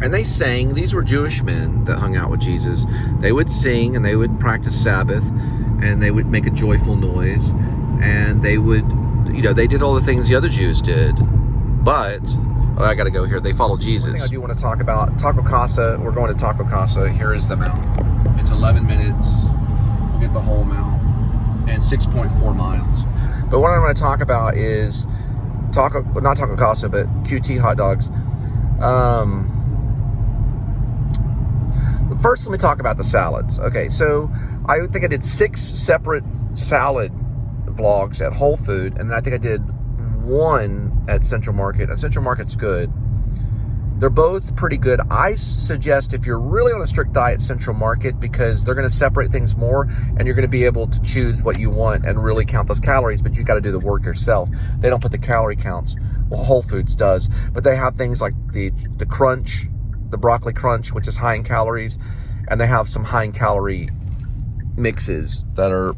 And they sang. These were Jewish men that hung out with Jesus. They would sing, and they would practice Sabbath, and they would make a joyful noise, and they would, you know, they did all the things the other Jews did. But, oh, I got to go here. They followed Jesus. One thing I do want to talk about, Taco Casa. We're going to Taco Casa. Here is the amount. It's 11 minutes. We'll get the whole amount. And 6.4 miles. But what I'm going to talk about is not Taco Casa, but QT hot dogs. First, let me talk about the salads. Okay, so I think I did 6 separate salad vlogs at Whole Food, and then I think I did 1 at Central Market. And Central Market's good. They're both pretty good. I suggest if you're really on a strict diet, Central Market, because they're going to separate things more, and you're going to be able to choose what you want and really count those calories, but you got to do the work yourself. They don't put the calorie counts. Well, Whole Foods does, but they have things like the crunch, the broccoli crunch, which is high in calories, and they have some high in calorie mixes that are,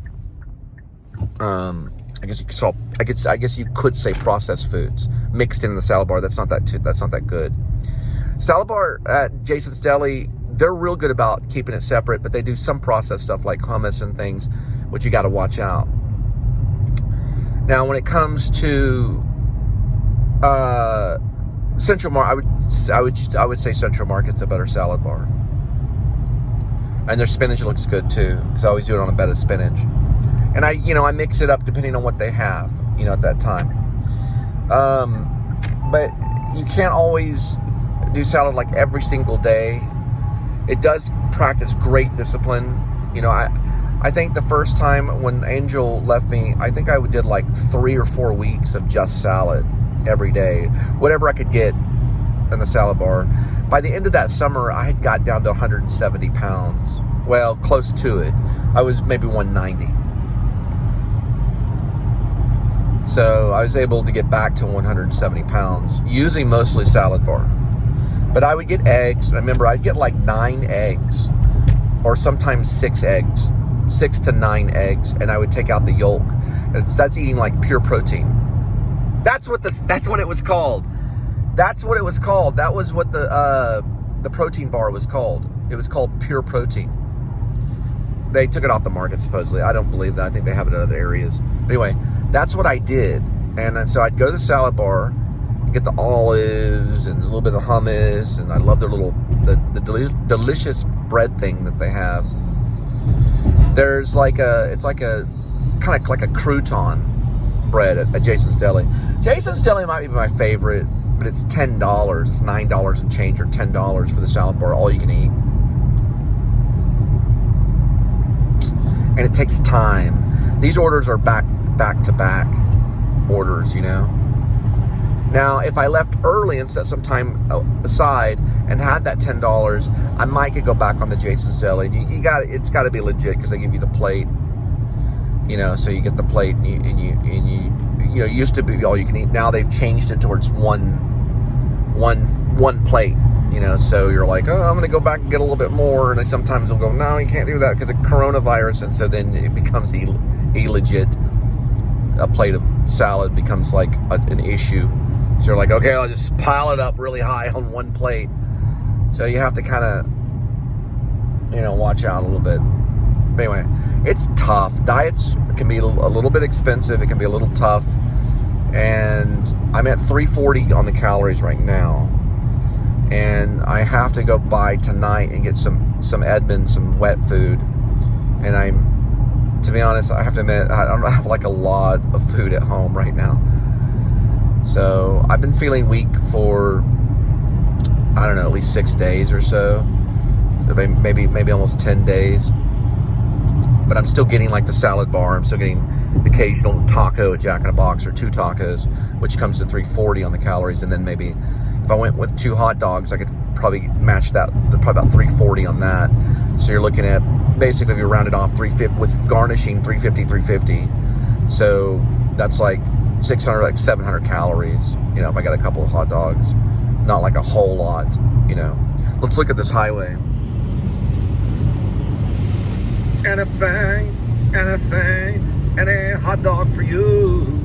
I guess you could say processed foods mixed in the salad bar. That's not that good. Salad bar at Jason's Deli, they're real good about keeping it separate, but they do some processed stuff like hummus and things, which you got to watch out. Now, when it comes to Central Market, I would say Central Market's a better salad bar, and their spinach looks good too, because I always do it on a bed of spinach, and I mix it up depending on what they have, at that time. But you can't always do salad like every single day. It does practice great discipline. I think the first time when Angel left me, I think I did like 3 or 4 weeks of just salad every day, whatever I could get in the salad bar. By the end of that summer, I had got down to 170 pounds. Well, close to it. I was maybe 190. So I was able to get back to 170 pounds using mostly salad bar. But I would get eggs. I remember I'd get like 9 eggs, or sometimes 6 eggs, 6 to 9 eggs, and I would take out the yolk. And that's eating like pure protein. That's what it was called. That's what it was called. That was what the protein bar was called. It was called Pure Protein. They took it off the market, supposedly. I don't believe that. I think they have it in other areas. But anyway, that's what I did. And so I'd go to the salad bar, get the olives and a little bit of hummus, and I love their delicious bread thing that they have. There's it's like a kind of like a crouton bread at Jason's Deli. Jason's Deli might be my favorite, but it's $10. It's $9 and change, or $10 for the salad bar, all you can eat. And it takes time. These orders are back to back orders, Now, if I left early and set some time aside and had that $10, I might could go back on the Jason's Deli. It's got to be legit, because they give you the plate. So you get the plate, and you it used to be all you can eat. Now they've changed it towards one plate. So you're like, oh, I'm going to go back and get a little bit more. And sometimes they'll go, no, you can't do that because of coronavirus. And so then it becomes illegit. A plate of salad becomes like an issue. So you're like, okay, I'll just pile it up really high on one plate. So you have to kind of, watch out a little bit. But anyway, it's tough. Diets can be a little bit expensive. It can be a little tough. And I'm at 340 on the calories right now. And I have to go by tonight and get some Edmund, some wet food. And to be honest, I have to admit, I don't have like a lot of food at home right now. So I've been feeling weak for, I don't know, at least 6 days or so. Maybe almost 10 days. But I'm still getting like the salad bar. I'm still getting the occasional taco at Jack in the Box, or 2 tacos, which comes to 340 on the calories. And then maybe if I went with 2 hot dogs, I could probably match that, probably about 340 on that. So you're looking at, basically, if you round it off, 350 with garnishing, 350. So that's like 600, like 700 calories. If I got a couple of hot dogs, not like a whole lot. Let's look at this highway. Anything, any hot dog for you.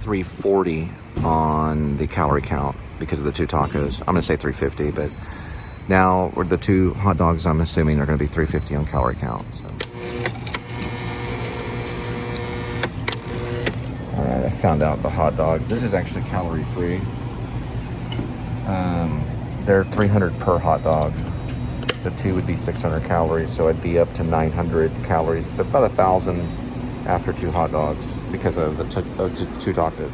340 on the calorie count because of the 2 tacos. I'm gonna say 350, but now with the 2 hot dogs, I'm assuming they're gonna be 350 on calorie count. So. All right, I found out the hot dogs. This is actually calorie free. They're 300 per hot dog. So 2 would be 600 calories, so I'd be up to 900 calories, but about 1,000 after 2 hot dogs because of the 2 tacos.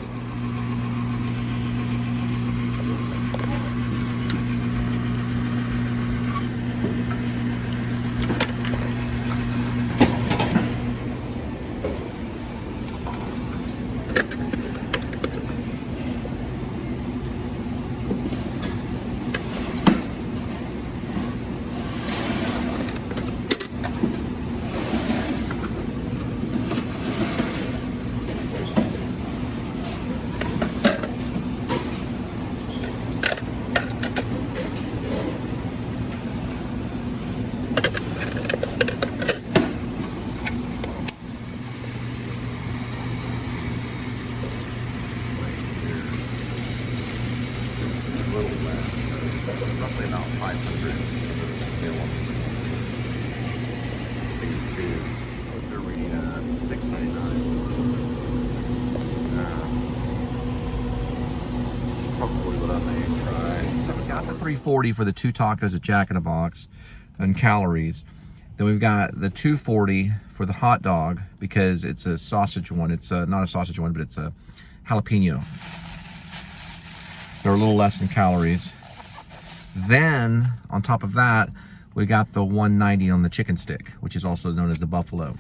Roughly about 500 these 2, they're reading $6.99. Probably what I may try. So we got the 340 for the 2 tacos at Jack in a Box and calories. Then we've got the 240 for the hot dog because it's a sausage one. It's not a sausage one, but it's a jalapeno. They're a little less in calories. Then, on top of that, we got the 190 on the chicken stick, which is also known as the buffalo.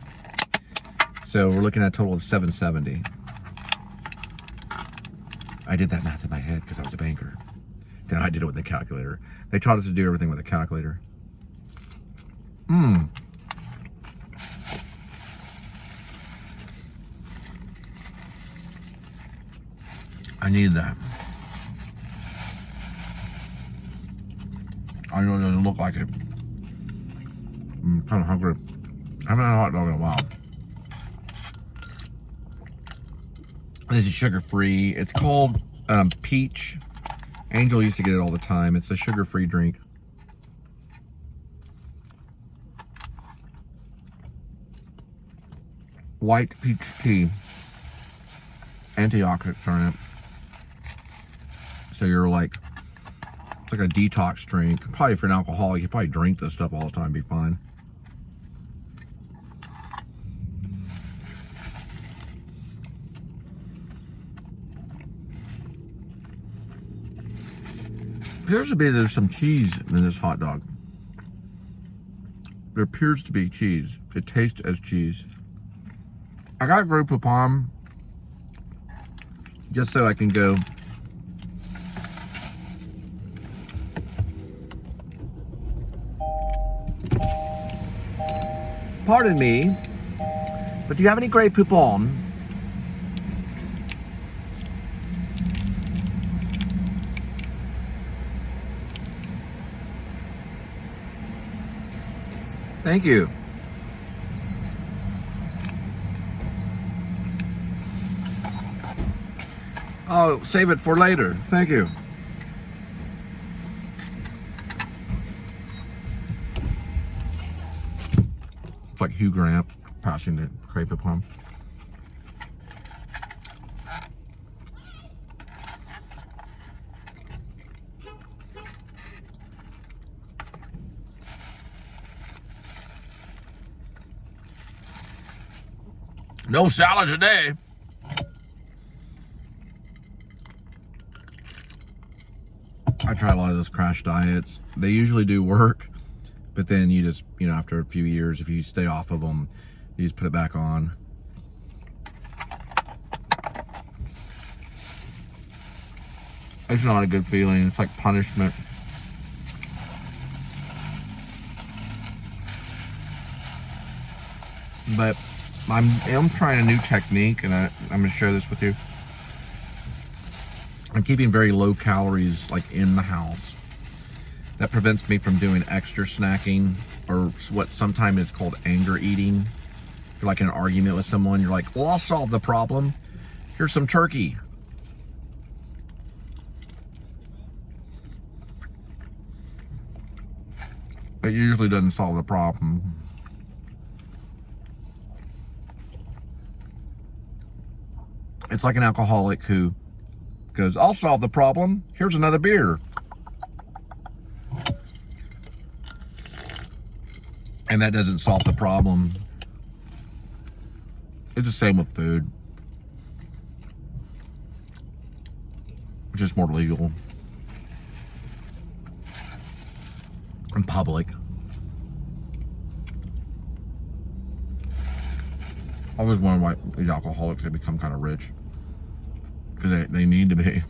So we're looking at a total of 770. I did that math in my head because I was a banker. Then I did it with the calculator. They taught us to do everything with a calculator. I needed that. I know it doesn't look like it. I'm kind of hungry. I haven't had a hot dog in a while. This is sugar-free. It's called Peach. Angel used to get it all the time. It's a sugar-free drink. White peach tea. Antioxidants are in it. So you're like, it's like a detox drink. Probably if you're an alcoholic, you probably drink this stuff all the time, be fine. Appears to be there's some cheese in this hot dog. There appears to be cheese. It tastes as cheese. I got Grey Poupon just so I can go pardon me, but do you have any Grey Poupon? Thank you. Oh, save it for later. Thank you. It's like Hugh Grant passing the Grey Poupon. No salad today. I try a lot of those crash diets. They usually do work, but then you just, you know, after a few years, if you stay off of them, you just put it back on. It's not a good feeling. It's like punishment. But I am trying a new technique, and I'm going to share this with you. I'm keeping very low calories, like, in the house. That prevents me from doing extra snacking, or what sometimes is called anger eating. If you're like in an argument with someone, you're like, well, I'll solve the problem. Here's some turkey. It usually doesn't solve the problem. It's like an alcoholic who goes, I'll solve the problem. Here's another beer. And that doesn't solve the problem. It's the same with food. Just more legal. In public. I always wonder why these alcoholics, they become kind of rich. Because they need to be.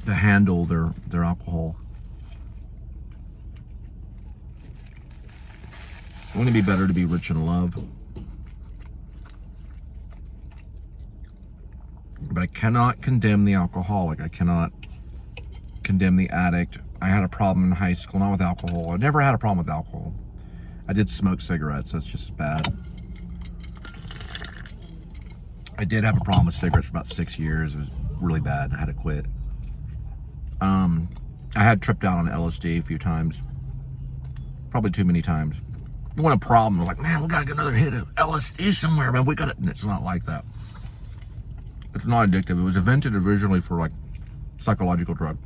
To handle their alcohol. Wouldn't it be better to be rich in love? But I cannot condemn the alcoholic. I cannot condemn the addict. I had a problem in high school, not with alcohol. I never had a problem with alcohol. I did smoke cigarettes, that's just bad. I did have a problem with cigarettes for about 6 years. It was really bad. I had to quit. I had tripped out on LSD a few times. Probably too many times. It wasn't a problem. I was like, man, we gotta get another hit of LSD somewhere, man. We gotta. And it's not like that. It's not addictive. It was invented originally for like psychological drug.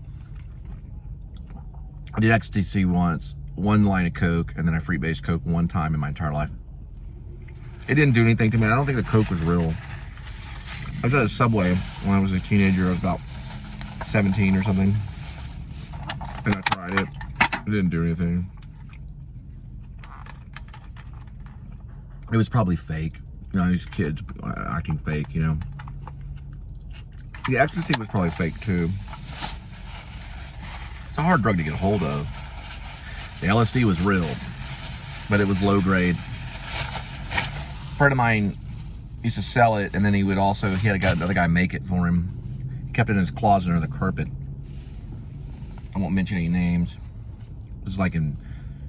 I did ecstasy once, one line of coke, and then I freebase coke one time in my entire life. It didn't do anything to me. I don't think the coke was real. I was at a Subway when I was a teenager. I was about 17 or something. And I tried it. It didn't do anything. It was probably fake. You know, these kids acting fake, you know. The ecstasy was probably fake too. It's a hard drug to get a hold of. The LSD was real, but it was low grade. A friend of mine used to sell it, and then he had another guy make it for him. He kept it in his closet under the carpet. I won't mention any names. It was like in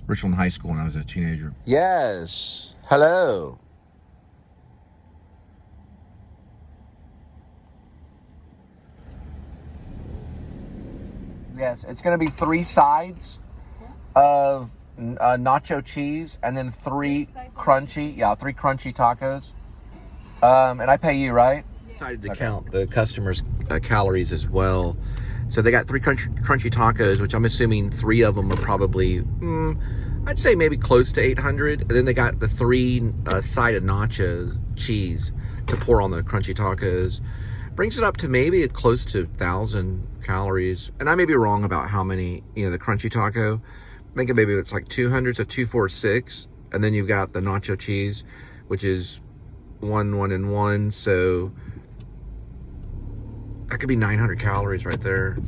Richland High School when I was a teenager. Yes. Hello. Yes, it's going to be 3 sides of nacho cheese and then 3 crunchy tacos. And I pay you, right? Decided to count the customers' calories as well. So they got 3 crunchy tacos, which I'm assuming 3 of them are probably, I'd say maybe close to 800. And then they got the 3 sided nacho cheese to pour on the crunchy tacos. Brings it up to maybe close to 1,000 calories. And I may be wrong about how many, the crunchy taco. I think maybe it's like 200, so 246. And then you've got the nacho cheese, which is 1, 1, and 1. So that could be 900 calories right there.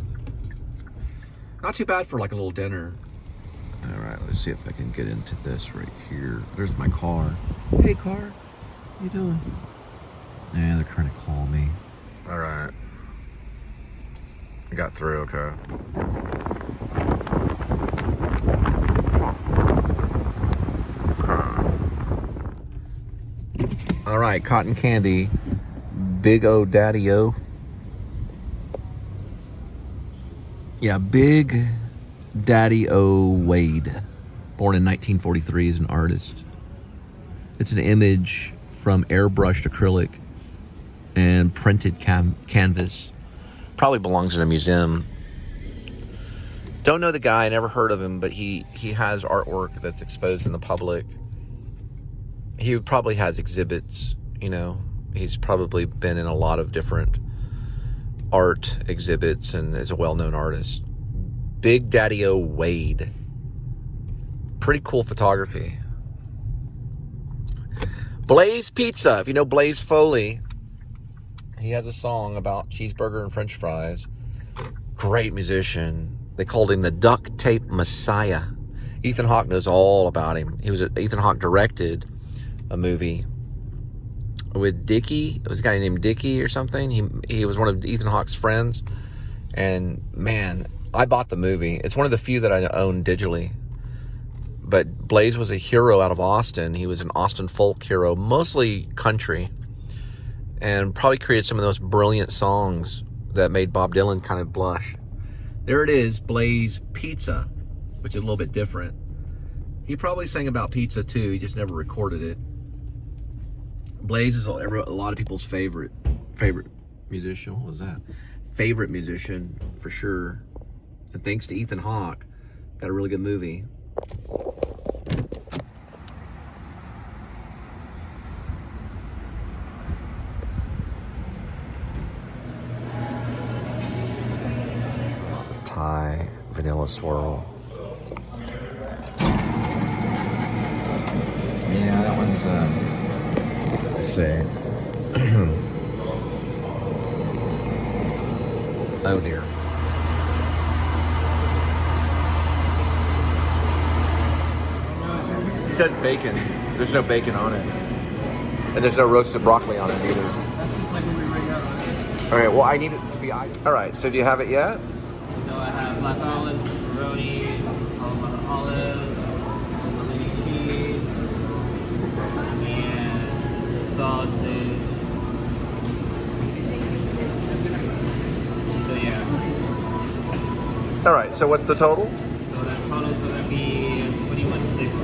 Not too bad for like a little dinner. All right, let's see if I can get into this right here. There's my car. Hey, car. How you doing? Yeah, they're trying to call me. All right. I got through, okay. All right, cotton candy. Big O Daddy O. Yeah, Big Daddy O Wade. Born in 1943 as an artist. It's an image from airbrushed acrylic and printed canvas. Probably belongs in a museum. Don't know the guy, never heard of him, but he has artwork that's exposed in the public. He probably has exhibits, He's probably been in a lot of different art exhibits and is a well-known artist. Big Daddy O Wade. Pretty cool photography. Blaze Pizza. If you know Blaze Foley, he has a song about cheeseburger and french fries. Great musician. They called him the Duct Tape Messiah. Ethan Hawke knows all about him. Ethan Hawke directed a movie with Dickie. It was a guy named Dickie or something. He was one of Ethan Hawke's friends. And man, I bought the movie. It's one of the few that I own digitally. but Blaze was a hero out of Austin. He was an Austin folk hero, mostly country, and probably created some of those brilliant songs that made Bob Dylan kind of blush. There it is, Blaze Pizza, which is a little bit different. He probably sang about pizza too, he just never recorded it. Blaze is a lot of people's favorite musician. What was that? Favorite musician, for sure. And thanks to Ethan Hawke, got a really good movie. Thai vanilla swirl. Yeah, that one's let's see. Oh dear. It says bacon. There's no bacon on it. And there's no roasted broccoli on it either. That's just like when we bring out. Okay, well I need it to be. Alright, so do you have it yet? So I have black olives, pepperoni, olives, Malini cheese, and sausage. So yeah. Alright, so what's the total? So that total's gonna be $21.60.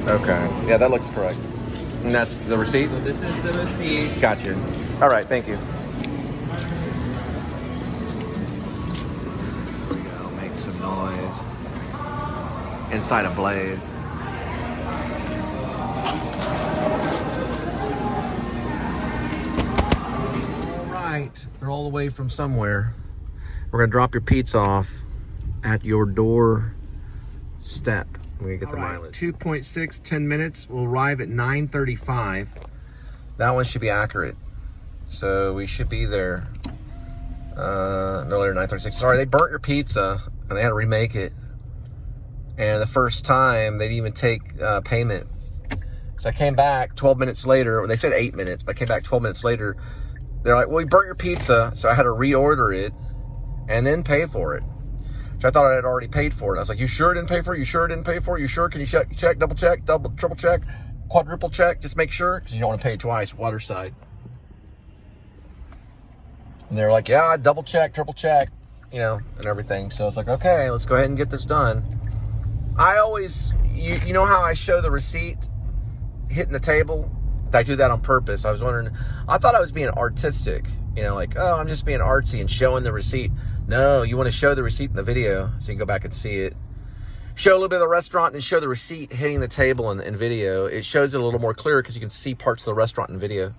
Okay, yeah, that looks correct. And that's the receipt? So this is the receipt. Gotcha. Alright, thank you. Some noise inside a Blaze. All right, they're all the way from somewhere. We're gonna drop your pizza off at your door step. We're gonna get the mileage. 2.6, 10 minutes. We'll arrive at 9:35. That one should be accurate. So we should be there no later than 9:36. Sorry, they burnt your pizza and they had to remake it. And the first time, they didn't even take payment. So I came back 12 minutes later. They said 8 minutes, but I came back 12 minutes later. They're like, well, we burnt your pizza, so I had to reorder it and then pay for it. So I thought I had already paid for it. I was like, you sure didn't pay for it? You sure didn't pay for it? You sure? Can you check, double check, triple check, quadruple check? Just make sure, because you don't want to pay twice, waterside. And they're like, yeah, double check, triple check, you know, and everything. So it's like, okay, let's go ahead and get this done. I always, you know how I show the receipt hitting the table? I do that on purpose. I was wondering, I thought I was being artistic, you know, like, oh, I'm just being artsy and showing the receipt. No, you want to show the receipt in the video so you can go back and see it. Show a little bit of the restaurant and show the receipt hitting the table in video. It shows it a little more clear because you can see parts of the restaurant in video.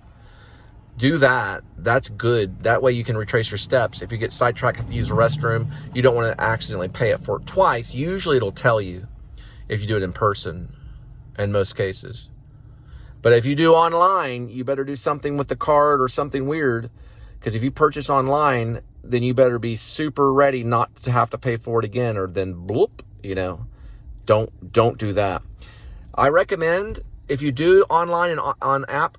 Do that. That's good. That way you can retrace your steps. If you get sidetracked if you use a restroom, you don't want to accidentally pay it for it twice. Usually it'll tell you if you do it in person in most cases. But if you do online, you better do something with the card or something weird, because if you purchase online, then you better be super ready not to have to pay for it again, or then bloop, you know. Don't do that. I recommend, if you do online and on app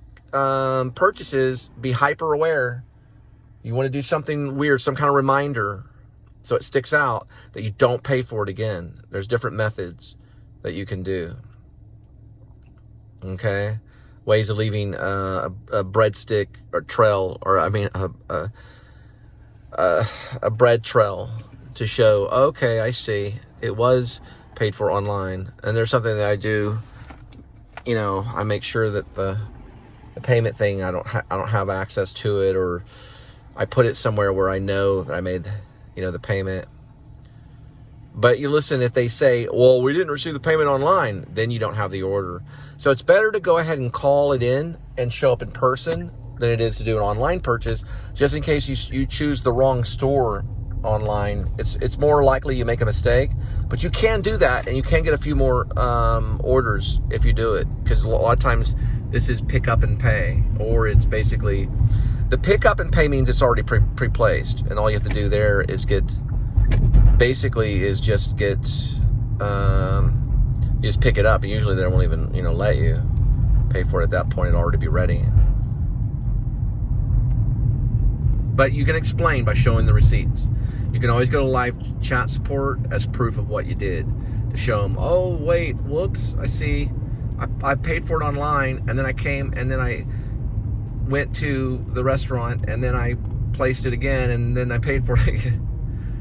purchases, be hyper aware. You want to do something weird, some kind of reminder, so it sticks out that you don't pay for it again. There's different methods that you can do. Okay, ways of leaving a breadstick or trail, or I mean a bread trail to show, okay, I see it was paid for online. And there's something that I do, you know, I make sure that the payment thing, I don't have access to it, or I put it somewhere where I know that I made, you know, the payment. But you listen, if they say, well, we didn't receive the payment online, then you don't have the order. So it's better to go ahead and call it in and show up in person than it is to do an online purchase, just in case you choose the wrong store online. It's more likely you make a mistake, but you can do that, and you can get a few more orders if you do it, because a lot of times this is pick up and pay, or it's basically, the pick up and pay means it's already pre-placed, and all you have to do there is you just pick it up, and usually they won't even, you know, let you pay for it at that point. It'll already be ready. But you can explain by showing the receipts. You can always go to live chat support as proof of what you did. to show them, oh, wait, whoops, I see. I paid for it online, and then I came, and then I went to the restaurant, and then I placed it again, and then I paid for it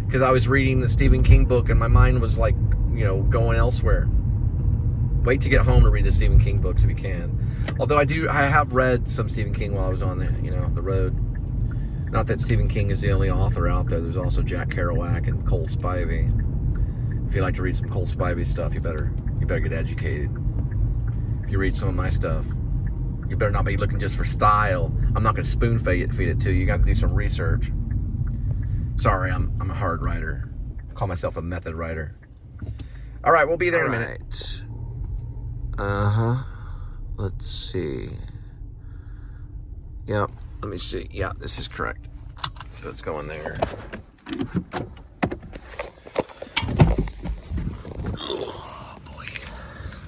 because I was reading the Stephen King book, and my mind was like, you know, going elsewhere. Wait to get home to read the Stephen King books if you can. Although I have read some Stephen King while I was on the, you know, the road. Not that Stephen King is the only author out there. There's also Jack Kerouac and Cole Spivey. If you like to read some Cole Spivey stuff, you better get educated. If you read some of my stuff, you better not be looking just for style. I'm not going to spoon feed it to you. You got to do some research. Sorry, I'm a hard writer. I call myself a method writer. All right, we'll be there in a minute. Let's see. Yep, let me see. Yeah, this is correct. So it's going there. Oh, boy.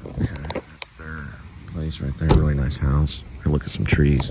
Okay, that's their place right there. Really nice house. Look at some trees.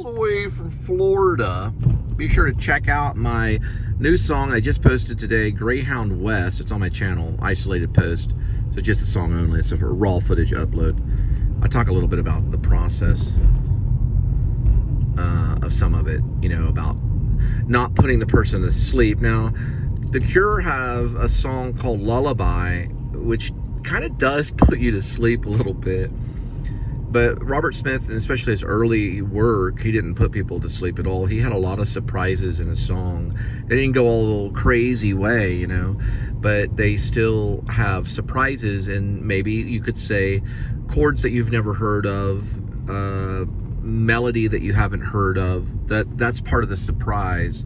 Way from Florida. Be sure to check out my new song I just posted today, Greyhound West. It's on my channel, isolated post, so just the song only. It's a raw footage upload. I talk a little bit about the process of some of it, you know, about not putting the person to sleep. Now, The Cure have a song called Lullaby, which kind of does put you to sleep a little bit. But Robert Smith, and especially his early work, he didn't put people to sleep at all. He had a lot of surprises in his song. They didn't go all crazy way, you know, but they still have surprises, and maybe you could say chords that you've never heard of, melody that you haven't heard of. That's part of the surprise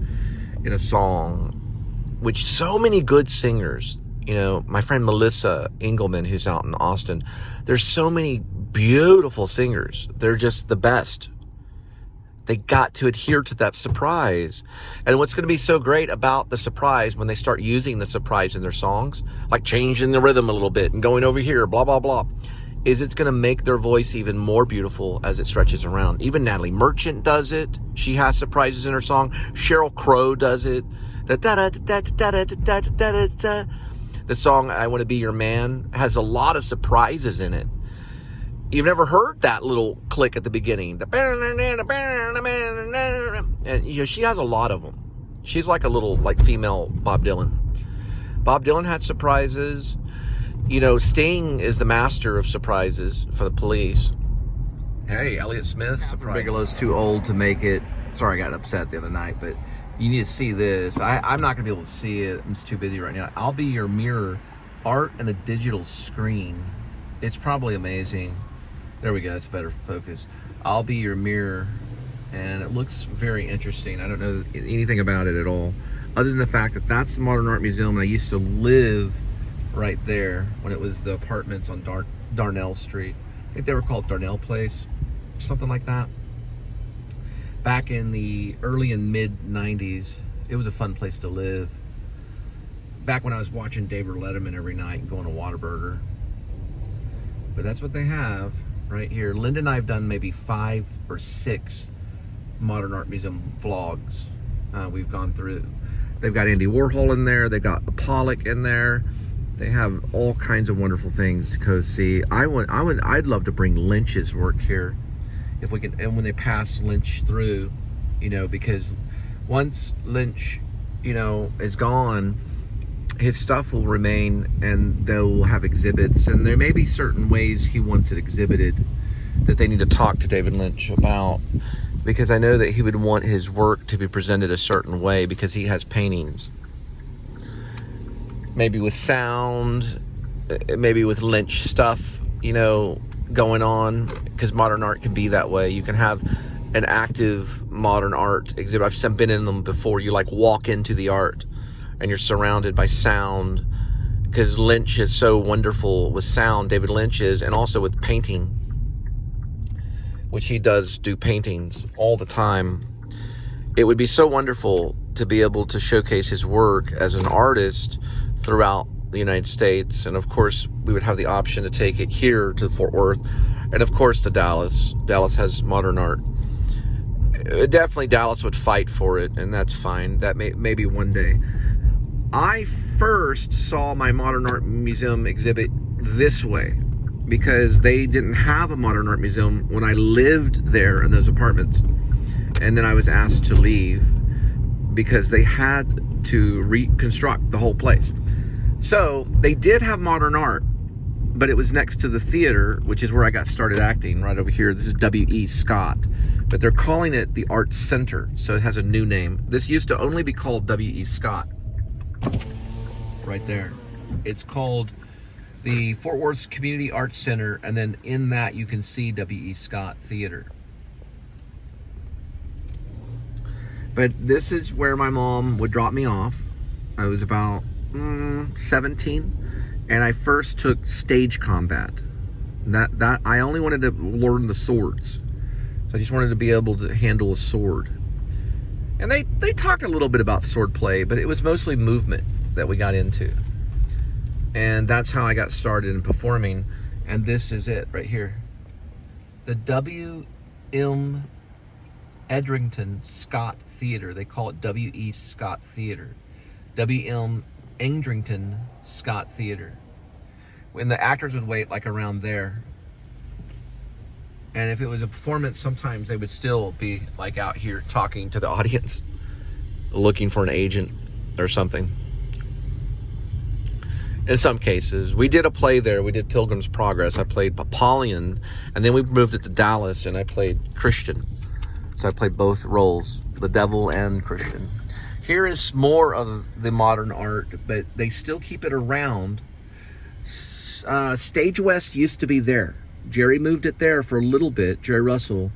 in a song, which so many good singers, you know, my friend Melissa Engelman, who's out in Austin, there's so many beautiful singers. They're just the best. They got to adhere to that surprise. And what's going to be so great about the surprise when they start using the surprise in their songs, like changing the rhythm a little bit and going over here, blah, blah, blah, is it's going to make their voice even more beautiful as it stretches around. Even Natalie Merchant does it. She has surprises in her song. Sheryl Crow does it. The song I Want to Be Your Man has a lot of surprises in it. You've never heard that little click at the beginning. And, you know, she has a lot of them. She's like a little, like, female Bob Dylan. Bob Dylan had surprises. You know, Sting is the master of surprises for the Police. Hey, Elliott Smith. Surprise. Bigelow's too old to make it. Sorry, I got upset the other night, but you need to see this. I'm not going to be able to see it. I'm just too busy right now. I'll Be Your Mirror, art and the digital screen. It's probably amazing. There we go. It's better focus. I'll Be Your Mirror, and it looks very interesting. I don't know anything about it at all, other than the fact that that's the Modern Art Museum, and I used to live right there when it was the apartments on Darnell Street. I think they were called Darnell Place, something like that. Back in the early and mid 90s, it was a fun place to live. Back when I was watching David Letterman every night and going to Whataburger. But that's what they have right here. Linda and I have done maybe 5 or 6 Modern Art Museum vlogs we've gone through. They've got Andy Warhol in there. They've got Pollock in there. They have all kinds of wonderful things to go see. I'd love to bring Lynch's work here, if we can, and when they pass Lynch through, you know, because once Lynch, you know, is gone, his stuff will remain, and they'll have exhibits, and there may be certain ways he wants it exhibited that they need to talk to David Lynch about, because I know that he would want his work to be presented a certain way because he has paintings. Maybe with sound, maybe with Lynch stuff, you know, going on, because modern art can be that way. You can have an active modern art exhibit. I've been in them before. You like walk into the art and you're surrounded by sound, because Lynch is so wonderful with sound, David Lynch is, and also with painting, which he does do paintings all the time. It would be so wonderful to be able to showcase his work as an artist throughout the United States. And of course, we would have the option to take it here to Fort Worth, and of course to Dallas. Dallas has modern art. Definitely Dallas would fight for it, and that's fine. That maybe one day. I first saw my modern art museum exhibit this way because they didn't have a modern art museum when I lived there in those apartments. And then I was asked to leave because they had to reconstruct the whole place. So they did have modern art, but it was next to the theater, which is where I got started acting, right over here. This is W.E. Scott, but they're calling it the Art Center, so it has a new name. This used to only be called W.E. Scott. Right there. It's called the Fort Worth Community Arts Center, and then in that you can see W.E. Scott Theater. But this is where my mom would drop me off. I was about 17, and I first took stage combat. That I only wanted to learn the swords, so I just wanted to be able to handle a sword. And they talked a little bit about sword play, but it was mostly movement that we got into. And that's how I got started in performing. And this is it right here. The W.M. Edrington Scott Theater. They call it W.E. Scott Theater. W.M. Edrington Scott Theater. When the actors would wait like around there. And if it was a performance, sometimes they would still be like out here talking to the audience, looking for an agent or something. In some cases, we did a play there. We did Pilgrim's Progress. I played Apollyon, and then we moved it to Dallas, and I played Christian. So I played both roles, the devil and Christian. Here is more of the modern art, but they still keep it around. Stage West used to be there. Jerry moved it there for a little bit, Jerry Russell,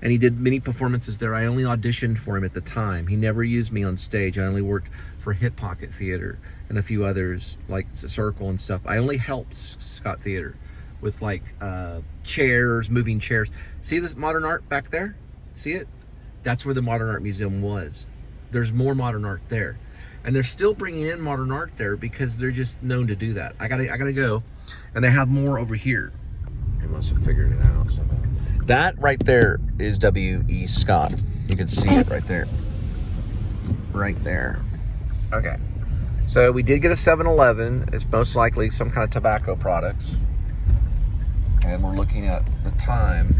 and he did many performances there. I only auditioned for him at the time. He never used me on stage. I only worked for Hip Pocket Theater and a few others, like Circle and stuff. I only helped Scott Theater with like chairs, moving chairs. See this modern art back there? See it? That's where the Modern Art Museum was. There's more modern art there. And they're still bringing in modern art there because they're just known to do that. I gotta go. And they have more over here. They must have figured it out somehow. That right there is W.E. Scott. You can see it right there. Right there. Okay. So we did get a 7-Eleven. It's most likely some kind of tobacco products. And we're looking at the time.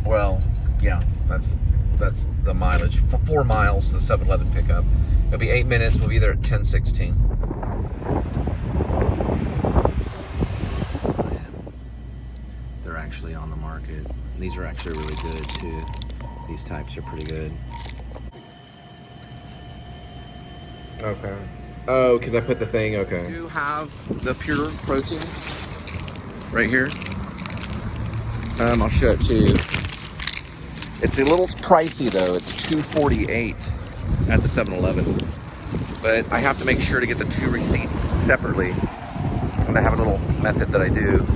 Well, yeah, that's the mileage. 4 miles to the 7-Eleven pickup. It'll be 8 minutes. We'll be there at 10:16. They're actually on the market. These are actually really good too. These types are pretty good. Okay. Oh, because I put the thing, okay. You have the pure protein right here. I'll show it to you. It's a little pricey though. It's $2.48 at the 7-Eleven. But I have to make sure to get the 2 receipts separately. And I have a little method that I do.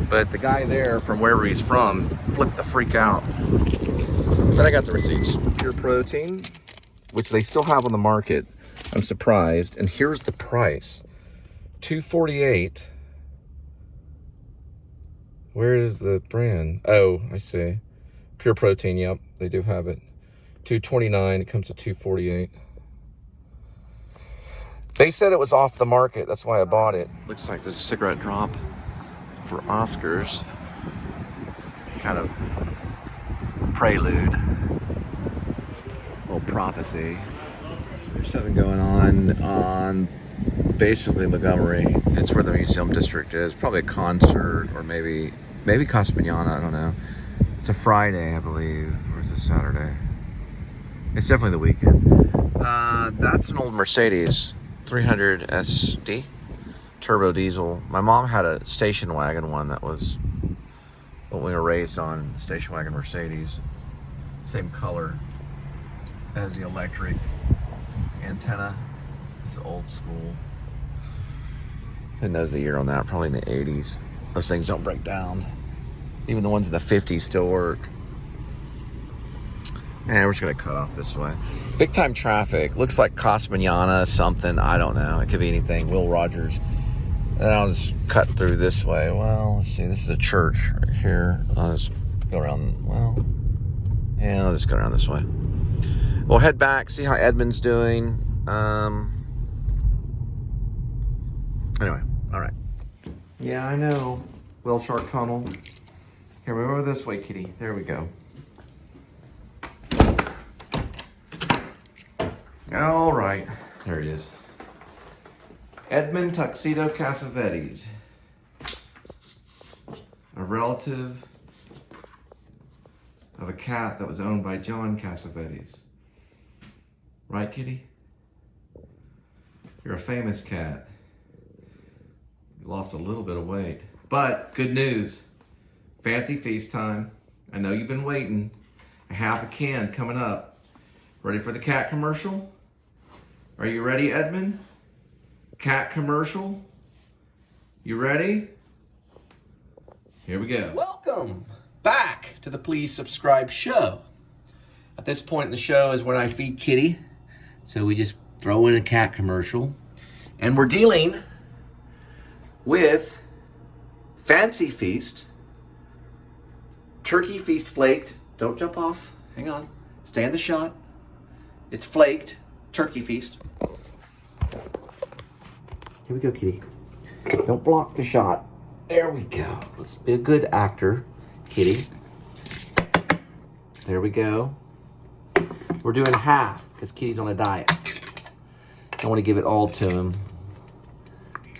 But the guy there, from wherever he's from, flipped the freak out. Then I got the receipts. Pure protein, which they still have on the market. I'm surprised. And here's the price. $2.48. Where is the brand? Oh, I see. Pure protein, yep. They do have it. $2.29. It comes to $2.48. They said it was off the market. That's why I bought it. Looks like this is a cigarette drop for Oscars. Kind of prelude. Little prophecy. There's something going on basically Montgomery. It's where the museum district is. Probably a concert or maybe Casa I don't know. It's a Friday, I believe, or is it Saturday? It's definitely the weekend. That's an old Mercedes 300 SD turbo diesel. My mom had a station wagon one that was what we were raised on, station wagon Mercedes. Same color as the electric antenna. It's old school. Who knows the year on that? Probably in the 80s. Those things don't break down. Even the ones in the 50s still work. And we're just gonna cut off this way. Big time traffic. Looks like Casa something. I don't know. It could be anything. Will Rogers. And I'll just cut through this way. Well, let's see. This is a church right here. I'll just go around. Well, yeah, I'll just go around this way. We'll head back, see how Edmund's doing. Anyway, all right. Yeah, I know. Whale Shark Tunnel. Here, move over this way, kitty. There we go. All right, there it is. Edmund Tuxedo Cassavetes. A relative of a cat that was owned by John Cassavetes. Right, kitty? You're a famous cat. You lost a little bit of weight. But, good news. Fancy feast time. I know you've been waiting. A half a can coming up. Ready for the cat commercial? Are you ready, Edmund? Cat commercial? You ready? Here we go. Welcome back to the Please Subscribe show. At this point in the show is when I feed Kitty. So we just throw in a cat commercial. And we're dealing with Fancy Feast. Turkey Feast flaked. Don't jump off. Hang on. Stay in the shot. It's flaked. Turkey Feast. Here we go, kitty. Don't block the shot. There we go. Let's be a good actor, kitty. There we go. We're doing half because kitty's on a diet. I want to give it all to him.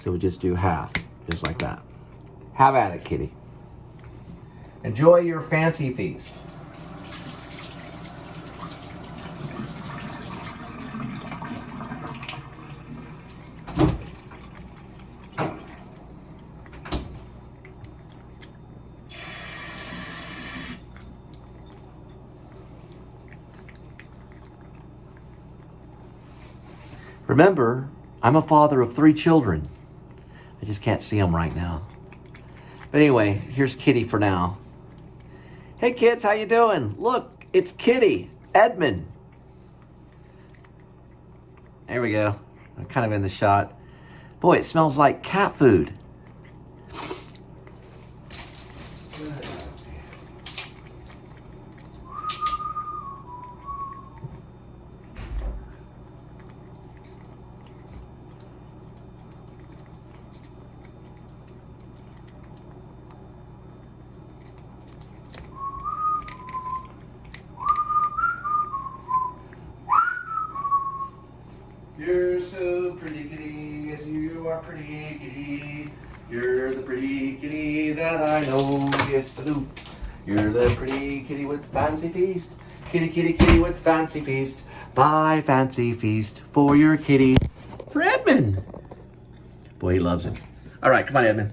So we just do half, just like that. Have at it, kitty. Enjoy your fancy feast. Remember, I'm a father of 3 children. I just can't see them right now. But anyway, here's Kitty for now. Hey kids, how you doing? Look, it's Kitty, Edmund. There we go. I'm kind of in the shot. Boy, it smells like cat food. You're so pretty, kitty, yes you are pretty, kitty. You're the pretty kitty that I know, yes I do. You're the pretty kitty with the fancy feast. Kitty, kitty, kitty with the fancy feast. Buy fancy feast for your kitty. For Edmund. Boy, he loves it. All right, come on, Edmund.